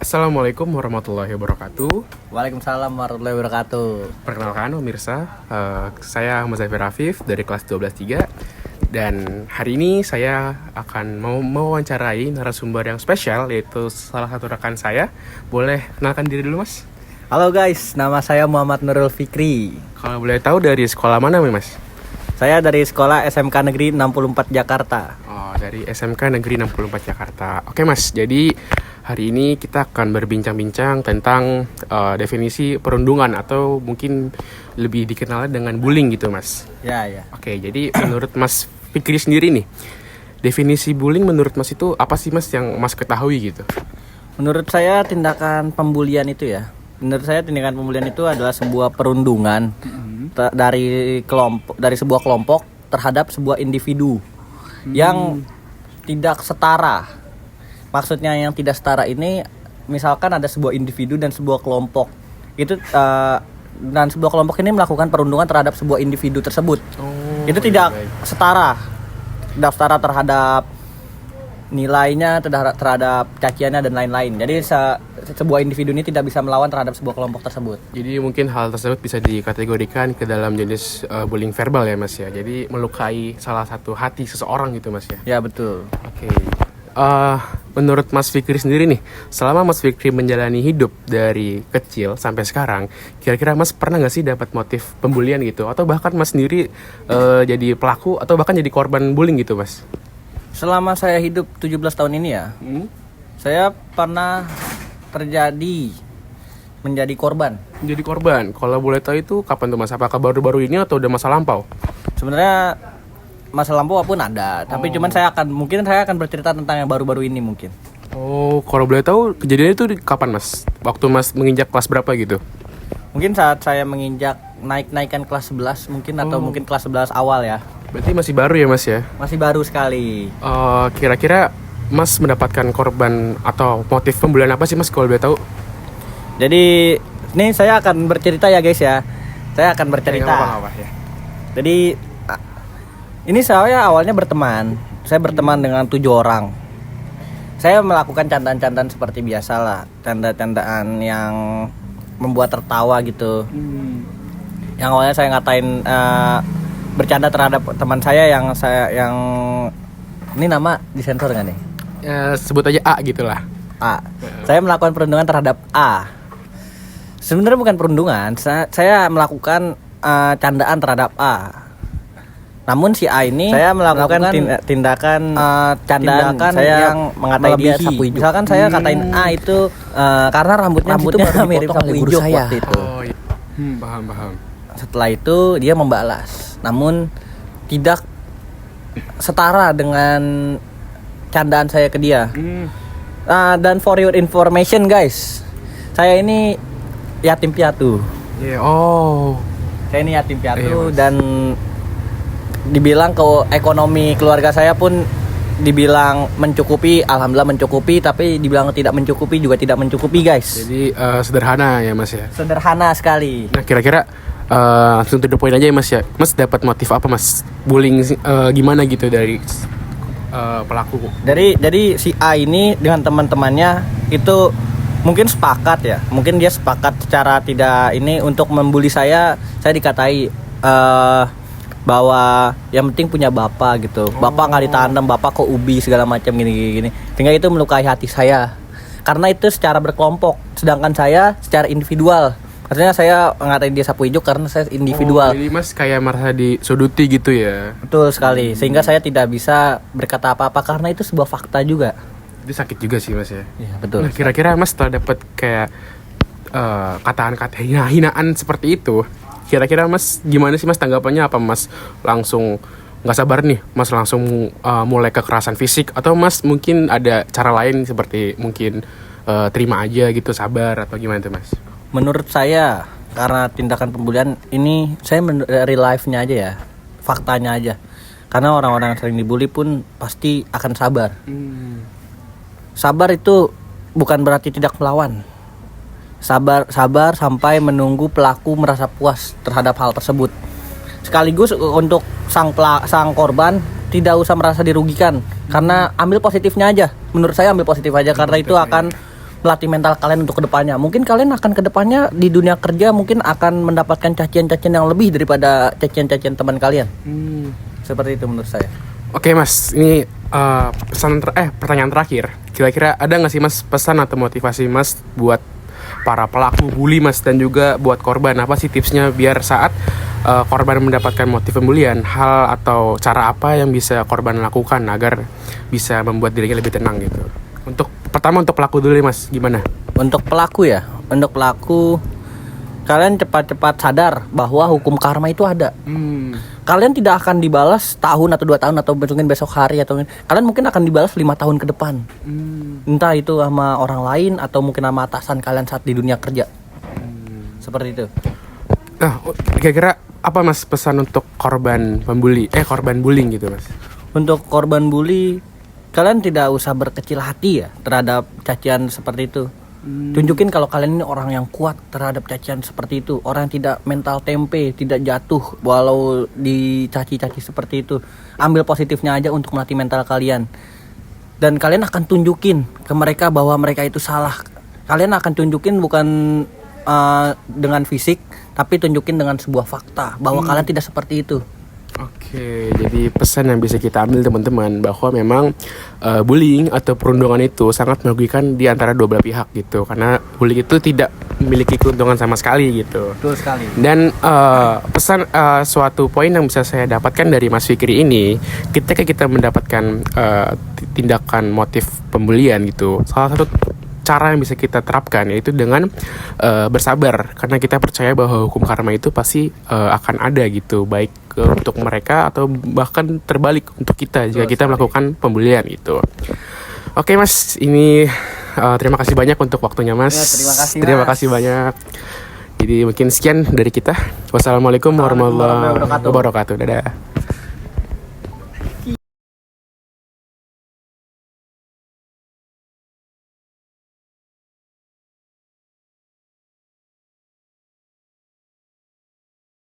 Assalamualaikum warahmatullahi wabarakatuh. Waalaikumsalam warahmatullahi wabarakatuh. Perkenalkan pemirsa, saya Muzafir Afif dari kelas 12-3. Dan hari ini saya akan mau mewawancarai narasumber yang spesial, yaitu salah satu rekan saya. Boleh kenalkan diri dulu, Mas? Halo guys, nama saya Muhammad Nurul Fikri. Kalau boleh tahu dari sekolah mana, Mas? Saya dari sekolah SMK Negeri 64 Jakarta. Oh, dari SMK Negeri 64 Jakarta. Oke, Mas. Jadi hari ini kita akan berbincang-bincang tentang definisi perundungan atau mungkin lebih dikenal dengan bullying gitu, Mas. Ya. Oke, jadi menurut Mas Fikri sendiri nih, definisi bullying menurut Mas itu apa sih, Mas, yang Mas ketahui gitu? Menurut saya tindakan pembulian itu ya. Menurut saya tindakan pembulian itu adalah sebuah perundungan dari sebuah kelompok terhadap sebuah individu yang tidak setara. Maksudnya yang tidak setara ini, misalkan ada sebuah individu dan sebuah kelompok. Dan sebuah kelompok ini melakukan perundungan terhadap sebuah individu tersebut. Itu tidak setara. Tidak setara terhadap nilainya, terhadap caciannya dan lain-lain. Jadi sebuah individu ini tidak bisa melawan terhadap sebuah kelompok tersebut. Jadi mungkin hal tersebut bisa dikategorikan ke dalam jenis bullying verbal ya, Mas ya. Jadi melukai salah satu hati seseorang gitu, Mas ya. Ya, betul. Oke. Menurut Mas Fikri sendiri nih, selama Mas Fikri menjalani hidup dari kecil sampai sekarang, kira-kira Mas pernah nggak sih dapat motif pembulian gitu? Atau bahkan Mas sendiri jadi pelaku atau bahkan jadi korban bullying gitu, Mas? Selama saya hidup 17 tahun ini ya, saya pernah menjadi korban. Menjadi korban. Kalau boleh tahu itu kapan tuh, Mas? Apakah baru-baru ini atau udah masa lampau? Sebenarnya masa lampau pun ada, tapi cuman saya akan bercerita tentang yang baru-baru ini mungkin. Oh, kalau boleh tahu kejadiannya itu kapan, Mas? Waktu Mas menginjak kelas berapa gitu? Mungkin saat saya menginjak naikkan kelas 11 mungkin, atau mungkin kelas 11 awal ya. Berarti masih baru ya, Mas ya? Masih baru sekali. Kira-kira Mas mendapatkan korban atau motif pembulian apa sih, Mas, kalau boleh tahu? Jadi ini saya akan bercerita ya guys ya. Saya akan bercerita. Nggak apa-apa, ya. Jadi ini saya awalnya berteman. Saya berteman dengan 7 orang. Saya melakukan candaan-candaan seperti biasalah, canda-candaan yang membuat tertawa gitu. Yang awalnya saya ngatain bercanda terhadap teman saya yang ini nama disensor nggak nih? Sebut aja A gitulah. A. Saya melakukan perundungan terhadap A. Sebenarnya bukan perundungan, saya melakukan candaan terhadap A. Namun si A ini saya melakukan tindakan candaan saya yang mengatai dia sapu hijau. Misalkan saya katain A itu karena rambutnya mirip sapu hijau waktu itu. Oh, iya. Paham. Setelah itu dia membalas, namun tidak setara dengan candaan saya ke dia. Dan for your information guys, saya ini yatim piatu. Yeah, oh. Saya ini yatim piatu dan dibilang ke ekonomi keluarga saya pun dibilang mencukupi, alhamdulillah mencukupi, tapi dibilang tidak mencukupi juga tidak mencukupi guys. Jadi sederhana ya, Mas ya. Sederhana sekali. Nah, kira-kira langsung to the point aja ya, Mas ya. Mas dapat motif apa, Mas? Bullying gimana gitu dari pelaku? Dari si A ini dengan teman-temannya itu mungkin sepakat ya. Mungkin dia sepakat secara tidak ini untuk membuli saya. Saya dikatai bahwa yang penting punya bapak gitu. Bapak nggak ditanam, bapak kok ubi segala macam gini. Sehingga itu melukai hati saya. Karena itu secara berkelompok, sedangkan saya secara individual. Artinya saya ngatain dia sapu hijau karena saya individual. Jadi Mas kayak merasa disuduti gitu ya? Betul sekali. Sehingga saya tidak bisa berkata apa-apa karena itu sebuah fakta juga. Itu sakit juga sih, Mas ya? Iya, betul. Nah, kira-kira Mas setelah dapat kayak kataan-kata hinaan seperti itu, kira-kira Mas gimana sih, Mas, tanggapannya? Apa Mas langsung nggak sabar nih, Mas langsung mulai kekerasan fisik, atau Mas mungkin ada cara lain seperti mungkin terima aja gitu, sabar, atau gimana tuh, Mas? Menurut saya karena tindakan pembulian ini saya dari live-nya aja ya, faktanya aja. Karena orang-orang yang sering dibully pun pasti akan sabar. Sabar itu bukan berarti tidak melawan. Sabar sampai menunggu pelaku merasa puas terhadap hal tersebut. Sekaligus untuk sang korban tidak usah merasa dirugikan, karena ambil positifnya aja. Menurut saya ambil positif aja, karena itu akan melatih mental kalian untuk kedepannya. Mungkin kalian akan kedepannya di dunia kerja mungkin akan mendapatkan cacian-cacian yang lebih daripada cacian-cacian teman kalian. Seperti itu menurut saya. Oke Mas, ini pertanyaan terakhir. Kira-kira ada nggak sih Mas pesan atau motivasi Mas buat para pelaku bully Mas dan juga buat korban? Apa sih tipsnya biar saat korban mendapatkan motif pembulian, hal atau cara apa yang bisa korban lakukan agar bisa membuat dirinya lebih tenang gitu? Pertama untuk pelaku dulu Mas, gimana? Untuk pelaku ya, kalian cepat-cepat sadar bahwa hukum karma itu ada. Kalian tidak akan dibalas tahun atau 2 tahun atau mungkin besok hari atau kalian mungkin akan dibalas 5 tahun ke depan. Entah itu sama orang lain atau mungkin sama atasan kalian saat di dunia kerja. Seperti itu. Nah, kira-kira apa Mas pesan untuk korban bullying gitu Mas? Untuk korban bully, kalian tidak usah berkecil hati ya terhadap cacian seperti itu. Tunjukin kalau kalian ini orang yang kuat terhadap cacian seperti itu, orang yang tidak mental tempe, tidak jatuh walau dicaci-caci seperti itu. Ambil positifnya aja untuk melatih mental kalian. Dan kalian akan tunjukin ke mereka bahwa mereka itu salah. Kalian akan tunjukin bukan dengan fisik, tapi tunjukin dengan sebuah fakta bahwa kalian tidak seperti itu. Oke, jadi pesan yang bisa kita ambil teman-teman bahwa memang bullying atau perundungan itu sangat merugikan di antara dua belah pihak gitu, karena bullying itu tidak memiliki keuntungan sama sekali gitu. Betul sekali. Dan pesan suatu poin yang bisa saya dapatkan dari Mas Fikri ini, ketika kita mendapatkan tindakan motif pembulian gitu, salah satu cara yang bisa kita terapkan yaitu dengan bersabar, karena kita percaya bahwa hukum karma itu pasti akan ada gitu, baik untuk mereka atau bahkan terbalik untuk kita jika kita melakukan pembulian gitu. Oke Mas, ini terima kasih banyak untuk waktunya Mas. Ya, terima kasih banyak. Jadi mungkin sekian dari kita. Wassalamualaikum warahmatullahi wabarakatuh. Dadah.